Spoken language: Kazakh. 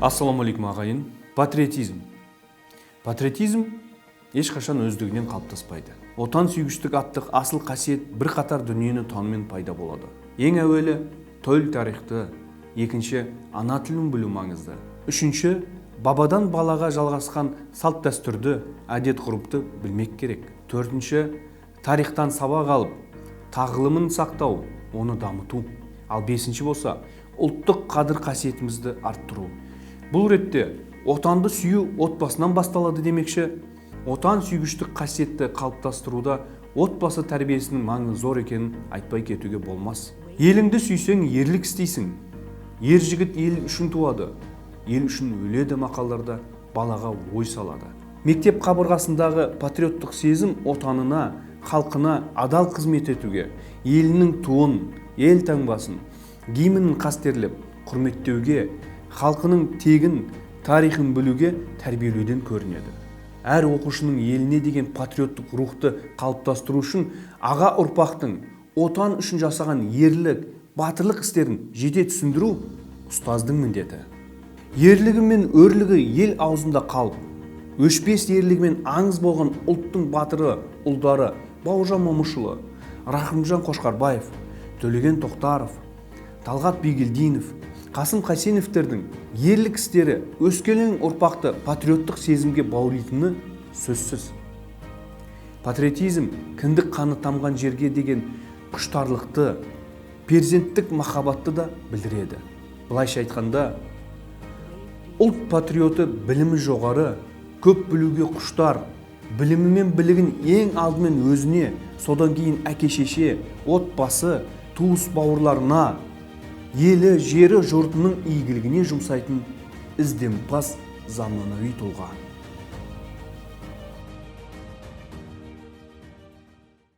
Ассаламу алейкум ағайын. Патриотизм. Патриотизм ешқашан өздігінен қалыптаспайды. Отан сүйгіштік аттық асыл қасиет бір қатар дүниені танумен пайда болады. Ең әуелі төл тарихты, екінші ана тілін білу маңызды. Үшінші бабадан балаға жалғасқан салт дәстүрді, әдет ғұрыпты білмек керек. Төртінші тарихтан сабақ алып, тағылымын сақтау, оны дамыту. Ал бесінші болса, ұлттық қадір қасиетімізді арттыру. Бұл ретте отанды сүю отбасынан басталады демекші. Отан сүйгіштік қасиетті қалыптастыруда отбасы тәрбиесінің маңызы зор екенін айтпай кетуге болмас. Еліңді сүйсең, ерлік істейсің. Ер жігіт ел үшін туады, ел үшін өледі мақалдарда балаға ой салады. Мектеп қабырғасындағы патриоттық сезім отанына, халқына адал қызмет етуге, елінің туын, ел таңбасын, гимнін қастерлеп, құрметтеуге, халқының тегін, тарихын білуге тәрбиелеуден көрінеді. Әр оқушының еліне деген патриоттық рухты қалыптастыру үшін аға ұрпақтың отан үшін жасаған ерлік, батырлық істерін жете түсіндіру ұстаздың міндеті. Ерлігі мен өрлігі ел аузында қалып, өшпес ерлігімен аңыз болған ұлттың батыры ұлдары Бауыржан Момышұлы, Рахымжан Қошқарбаев, Төлеген Тоқтаров, Талғат Бигелдинов, Қасым Қайсеновтердің ерлік істері өскелең ұрпақты патриоттық сезімге баулитыны сөзсіз. Патриотизм кіндік қаны тамған жерге деген құштарлықты, перзенттік махаббатты да білдіреді. Былайша айтқанда, ұлт патриоты білімі жоғары, көп білуге құштар, білімі мен білігін ең алдымен өзіне, содан кейін әке-шеше, отбасы, туыс бауырларына, елі, жері, жұртының игілігіне жұмсайтын ізденімпаз заманауи тұлға.